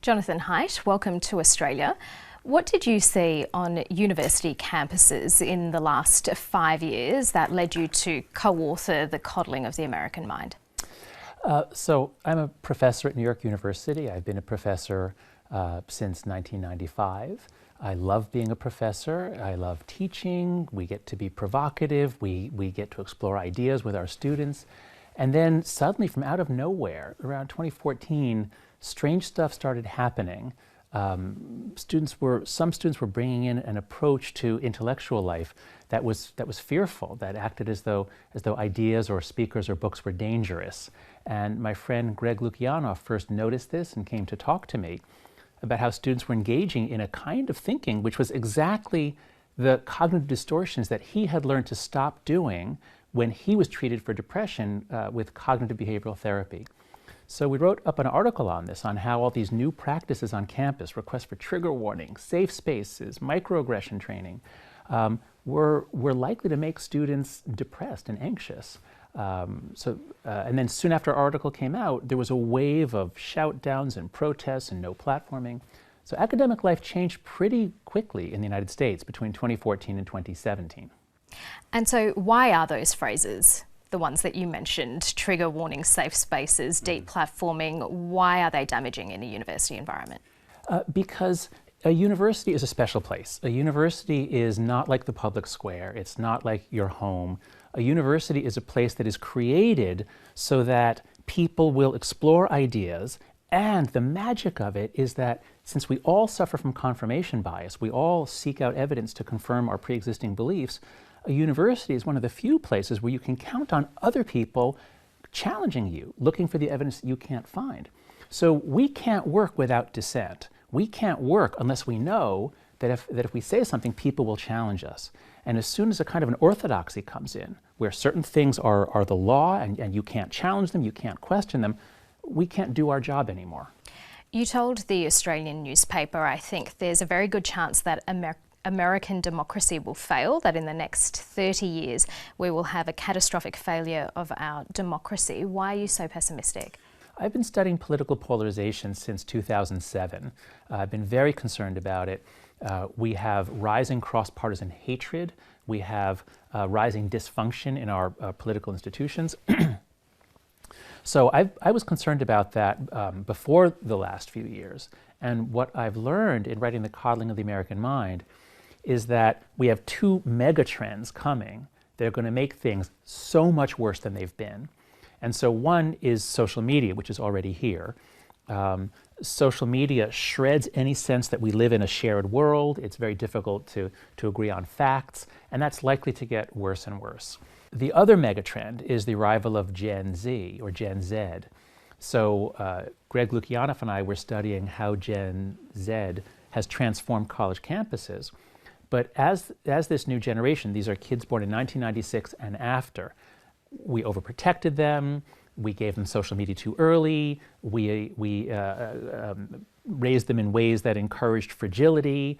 Jonathan Haidt, welcome to Australia. What did you see on university campuses in the last 5 years that led you to co-author The Coddling of the American Mind? So I'm a professor at New York University. I've been a professor since 1995. I love being a professor. I love teaching. We get to be provocative. We get to explore ideas with our students. And then suddenly, from out of nowhere, around 2014, strange stuff started happening. Some students were bringing in an approach to intellectual life that was fearful, that acted as though ideas or speakers or books were dangerous. And my friend Greg Lukianoff first noticed this and came to talk to me about how students were engaging in a kind of thinking which was exactly the cognitive distortions that he had learned to stop doing when he was treated for depression with cognitive behavioral therapy. So we wrote up an article on this, on how all these new practices on campus, requests for trigger warnings, safe spaces, microaggression training, were likely to make students depressed and anxious. And then soon after our article came out, there was a wave of shout downs and protests and no platforming. So academic life changed pretty quickly in the United States between 2014 and 2017. And so why are those phrases, the ones that you mentioned, trigger warning, safe spaces, deplatforming, why are they damaging in a university environment? Because a university is a special place. A university is not like the public square. It's not like your home. A university is a place that is created so that people will explore ideas, and the magic of it is that since we all suffer from confirmation bias, we all seek out evidence to confirm our pre-existing beliefs, a university is one of the few places where you can count on other people challenging you, looking for the evidence that you can't find. So we can't work without dissent. We can't work unless we know that if we say something, people will challenge us. And as soon as a kind of an orthodoxy comes in, where certain things are the law and you can't challenge them, you can't question them, we can't do our job anymore. You told the Australian newspaper, I think, there's a very good chance that American democracy will fail, that in the next 30 years we will have a catastrophic failure of our democracy. Why are you so pessimistic? I've been studying political polarization since 2007. I've been very concerned about it. We have rising cross-partisan hatred. We have rising dysfunction in our political institutions. So I was concerned about that before the last few years. And what I've learned in writing The Coddling of the American Mind is that we have two mega trends coming that are going to make things so much worse than they've been. And so one is social media, which is already here. Social media shreds any sense that we live in a shared world. It's very difficult to agree on facts, and that's likely to get worse and worse. The other megatrend is the arrival of Gen Z, or Gen Z. So Greg Lukianoff and I were studying how Gen Z has transformed college campuses. But as this new generation, these are kids born in 1996 and after, we overprotected them, we gave them social media too early, we raised them in ways that encouraged fragility.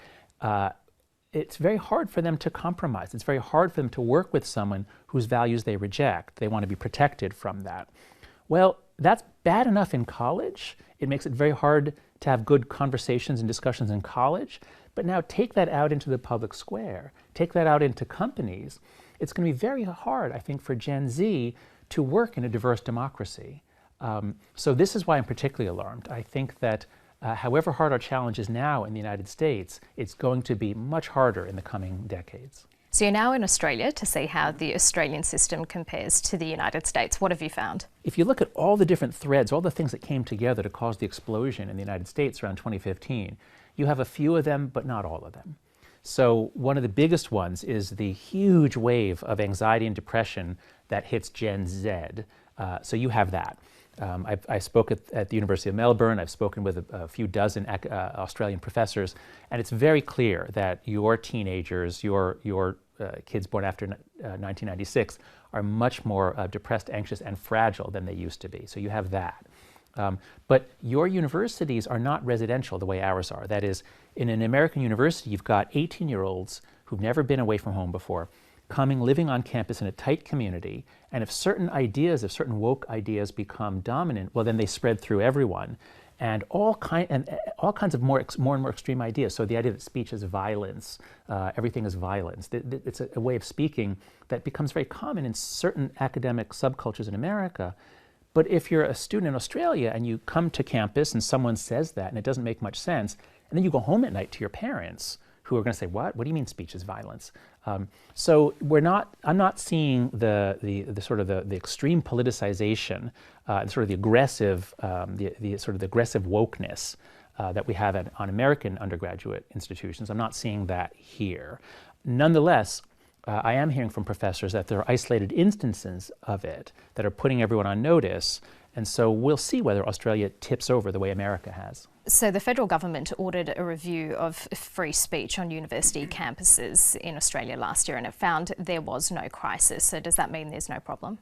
It's very hard for them to compromise. It's very hard for them to work with someone whose values they reject. They want to be protected from that. Well, that's bad enough in college. It makes it very hard to have good conversations and discussions in college. But now take that out into the public square. Take that out into companies. It's going to be very hard, I think, for Gen Z to work in a diverse democracy. So this is why I'm particularly alarmed. I think that however hard our challenge is now in the United States, it's going to be much harder in the coming decades. So you're now in Australia to see how the Australian system compares to the United States. What have you found? If you look at all the different threads, all the things that came together to cause the explosion in the United States around 2015, you have a few of them, but not all of them. So one of the biggest ones is the huge wave of anxiety and depression that hits Gen Z. So you have that. I spoke at the University of Melbourne. I've spoken with a few dozen Australian professors, and it's very clear that your teenagers, your kids born after 1996, are much more depressed, anxious, and fragile than they used to be. So you have that. But your universities are not residential the way ours are. That is, in an American university, you've got 18-year-olds who've never been away from home before, living on campus in a tight community, and if certain woke ideas become dominant, well, then they spread through everyone. and all kinds of more and more extreme ideas. So the idea that speech is violence, everything is violence. It's a way of speaking that becomes very common in certain academic subcultures in America. But if you're a student in Australia and you come to campus and someone says that and it doesn't make much sense, and then you go home at night to your parents who are going to say, what do you mean speech is violence? So I'm not seeing the sort of the extreme politicization, sort of the aggressive, the sort of the aggressive wokeness that we have on American undergraduate institutions. I'm not seeing that here. Nonetheless, I am hearing from professors that there are isolated instances of it that are putting everyone on notice. And so we'll see whether Australia tips over the way America has. So the federal government ordered a review of free speech on university campuses in Australia last year, and it found there was no crisis. So does that mean there's no problem?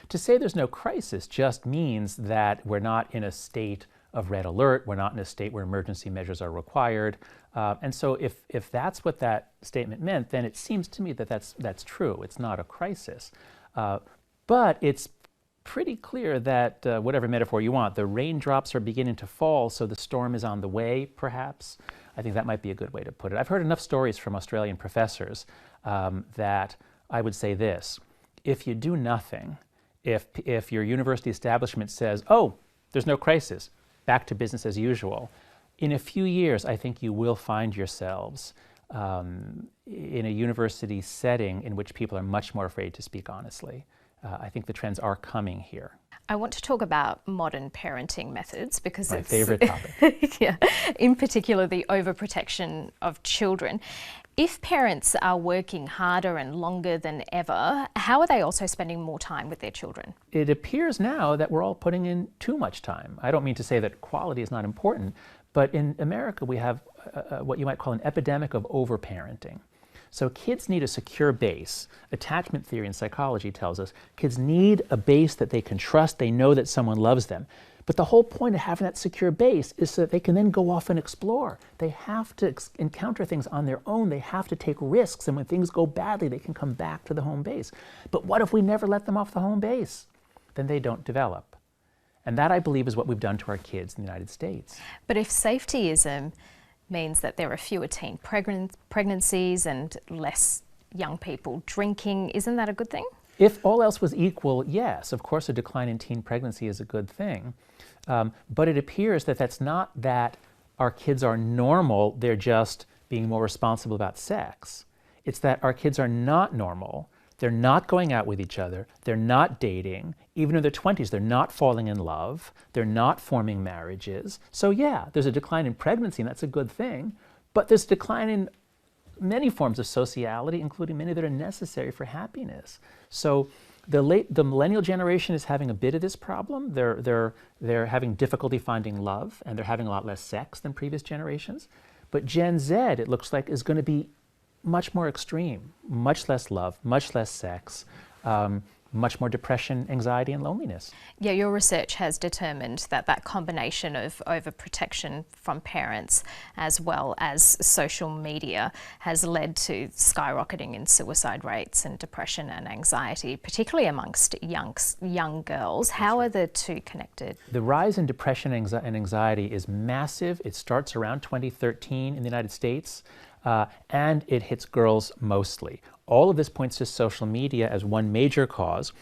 To say there's no crisis just means that we're not in a state of red alert. We're not in a state where emergency measures are required. And so if that's what that statement meant, then it seems to me that that's true. It's not a crisis. But it's pretty clear that, whatever metaphor you want, the raindrops are beginning to fall, so the storm is on the way, perhaps. I think that might be a good way to put it. I've heard enough stories from Australian professors that I would say this. If you do nothing, if your university establishment says, oh, there's no crisis, back to business as usual, in a few years, I think you will find yourselves in a university setting in which people are much more afraid to speak honestly. I think the trends are coming here. I want to talk about modern parenting methods because my it's favorite topic. Yeah, in particular the overprotection of children. If parents are working harder and longer than ever, how are they also spending more time with their children? It appears now that we're all putting in too much time. I don't mean to say that quality is not important, but in America we have what you might call an epidemic of overparenting. So kids need a secure base. Attachment theory in psychology tells us kids need a base that they can trust. They know that someone loves them. But the whole point of having that secure base is so that they can then go off and explore. They have to encounter things on their own. They have to take risks. And when things go badly, they can come back to the home base. But what if we never let them off the home base? Then they don't develop. And that, I believe, is what we've done to our kids in the United States. But if safetyism means that there are fewer teen pregnancies and less young people drinking, isn't that a good thing? If all else was equal, yes, of course a decline in teen pregnancy is a good thing. But it appears that that's not that our kids are normal, they're just being more responsible about sex. It's that our kids are not normal. They're not going out with each other. They're not dating. Even in their 20s, they're not falling in love. They're not forming marriages. So yeah, there's a decline in pregnancy, and that's a good thing. But there's a decline in many forms of sociality, including many that are necessary for happiness. So the millennial generation is having a bit of this problem. They're having difficulty finding love, and they're having a lot less sex than previous generations. But Gen Z, it looks like, is going to be much more extreme, much less love, much less sex, much more depression, anxiety, and loneliness. Yeah, your research has determined that that combination of overprotection from parents as well as social media has led to skyrocketing in suicide rates and depression and anxiety, particularly amongst young girls. How are the two connected? The rise in depression and anxiety is massive. It starts around 2013 in the United States. And it hits girls mostly. All of this points to social media as one major cause.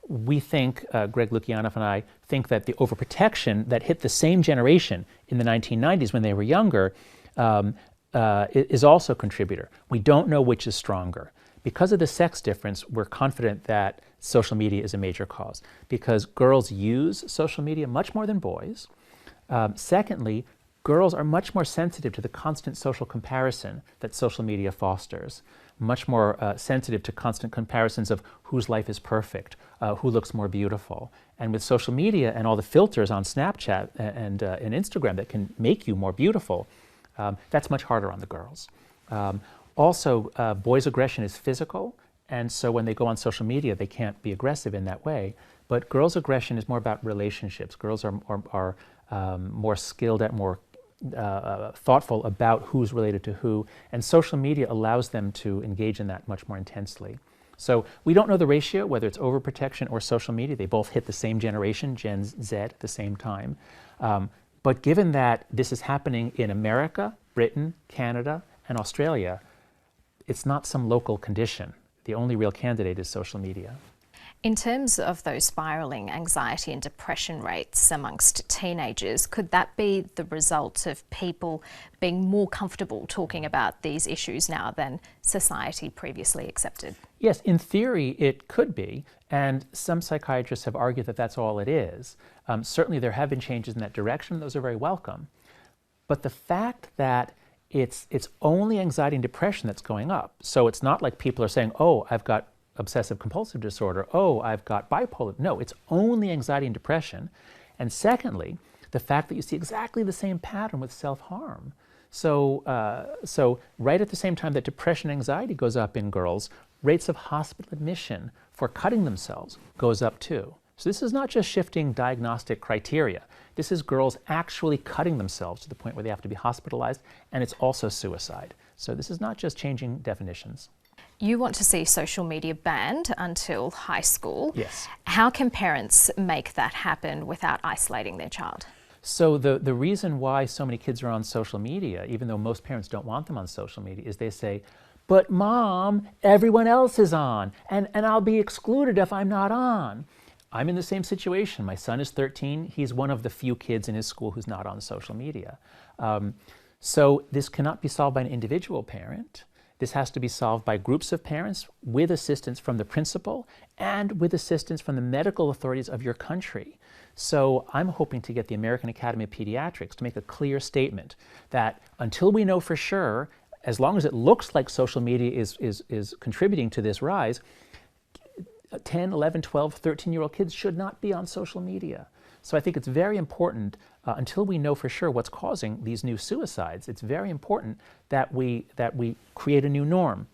We think, Greg Lukianoff and I think that the overprotection that hit the same generation in the 1990s when they were younger is also a contributor. We don't know which is stronger. Because of the sex difference, we're confident that social media is a major cause, because girls use social media much more than boys. Secondly, girls are much more sensitive to the constant social comparison that social media fosters, much more sensitive to constant comparisons of whose life is perfect, who looks more beautiful. And with social media and all the filters on Snapchat and Instagram that can make you more beautiful, that's much harder on the girls. Also, boys' aggression is physical, and so when they go on social media, they can't be aggressive in that way. But girls' aggression is more about relationships. Girls are more skilled at, more thoughtful about who's related to who, and social media allows them to engage in that much more intensely. So we don't know the ratio, whether it's overprotection or social media. They both hit the same generation, Gen Z, at the same time. But given that this is happening in America, Britain, Canada, and Australia, it's not some local condition. The only real candidate is social media. In terms of those spiralling anxiety and depression rates amongst teenagers, could that be the result of people being more comfortable talking about these issues now than society previously accepted? Yes, in theory it could be, and some psychiatrists have argued that that's all it is. Certainly there have been changes in that direction. Those are very welcome. But the fact that it's only anxiety and depression that's going up, so it's not like people are saying, oh, I've got obsessive compulsive disorder, oh, I've got bipolar. No, it's only anxiety and depression. And secondly, the fact that you see exactly the same pattern with self-harm. So right at the same time that depression and anxiety goes up in girls, rates of hospital admission for cutting themselves goes up too. So this is not just shifting diagnostic criteria. This is girls actually cutting themselves to the point where they have to be hospitalized, and it's also suicide. So this is not just changing definitions. You want to see social media banned until high school. Yes. How can parents make that happen without isolating their child? So the reason why so many kids are on social media, even though most parents don't want them on social media, is they say, but Mom, everyone else is on, and I'll be excluded if I'm not on. I'm in the same situation. My son is 13. He's one of the few kids in his school who's not on social media. So this cannot be solved by an individual parent. This has to be solved by groups of parents with assistance from the principal and with assistance from the medical authorities of your country. So I'm hoping to get the American Academy of Pediatrics to make a clear statement that until we know for sure, as long as it looks like social media is contributing to this rise, 10, 11, 12, 13-year-old kids should not be on social media. So I think it's very important, until we know for sure what's causing these new suicides, it's very important that we create a new norm.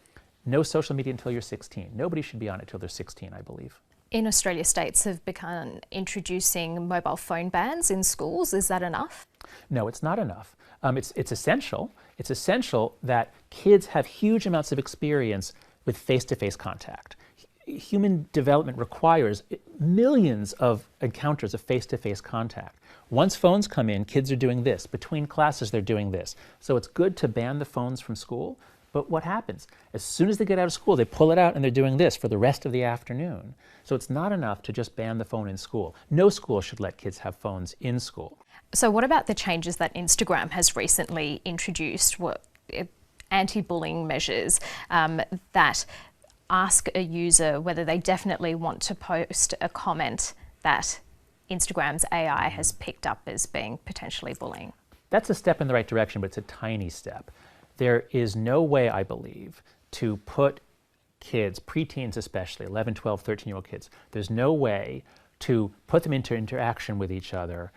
No social media until you're 16. Nobody should be on it until they're 16, I believe. In Australia, states have begun introducing mobile phone bans in schools. Is that enough? No, it's not enough. It's essential. It's essential that kids have huge amounts of experience with face-to-face contact. Human development requires millions of encounters of face-to-face contact. Once phones come in, kids are doing this. Between classes, they're doing this. So it's good to ban the phones from school, but what happens? As soon as they get out of school, they pull it out and they're doing this for the rest of the afternoon. So it's not enough to just ban the phone in school. No school should let kids have phones in school. So what about the changes that Instagram has recently introduced, anti-bullying measures that ask a user whether they definitely want to post a comment that Instagram's AI has picked up as being potentially bullying? That's a step in the right direction, but it's a tiny step. There is no way, I believe, to put kids, preteens especially, 11, 12, 13-year-old kids, there's no way to put them into interaction with each other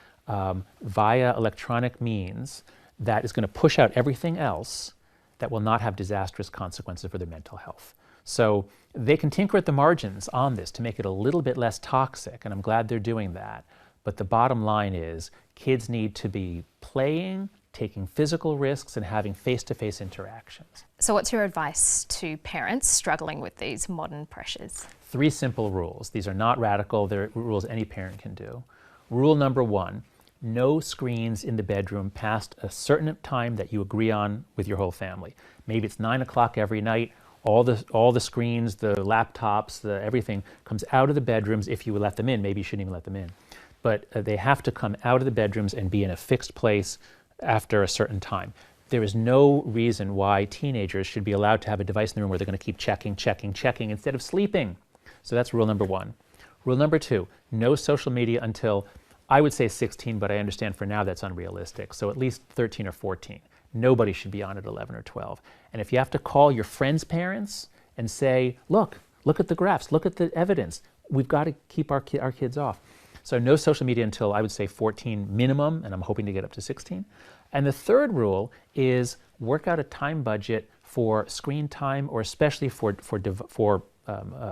via electronic means that is going to push out everything else that will not have disastrous consequences for their mental health. So they can tinker at the margins on this to make it a little bit less toxic, and I'm glad they're doing that. But the bottom line is kids need to be playing, taking physical risks, and having face-to-face interactions. So what's your advice to parents struggling with these modern pressures? 3 simple rules. These are not radical. They're rules any parent can do. Rule number 1, no screens in the bedroom past a certain time that you agree on with your whole family. Maybe it's 9 o'clock every night. All the screens, the laptops, everything comes out of the bedrooms if you let them in. Maybe you shouldn't even let them in. But they have to come out of the bedrooms and be in a fixed place after a certain time. There is no reason why teenagers should be allowed to have a device in the room where they're going to keep checking instead of sleeping. So that's rule number 1. Rule number 2, no social media until, I would say 16, but I understand for now that's unrealistic. So at least 13 or 14. Nobody should be on at 11 or 12. And if you have to call your friends' parents and say, look at the graphs, look at the evidence, we've got to keep our kids off. So no social media until, I would say, 14 minimum, and I'm hoping to get up to 16. And the third rule is work out a time budget for screen time, or especially for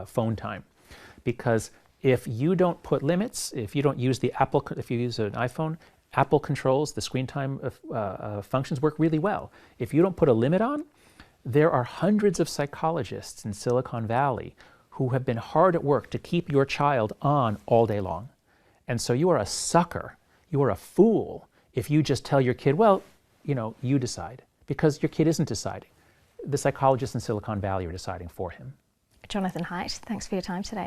phone time. Because if you don't put limits, if you don't use if you use an iPhone, Apple controls the screen time functions work really well. If you don't put a limit on, there are hundreds of psychologists in Silicon Valley who have been hard at work to keep your child on all day long. And so you are a sucker, you are a fool if you just tell your kid, well, you know, you decide, because your kid isn't deciding. The psychologists in Silicon Valley are deciding for him. Jonathan Haidt, thanks for your time today.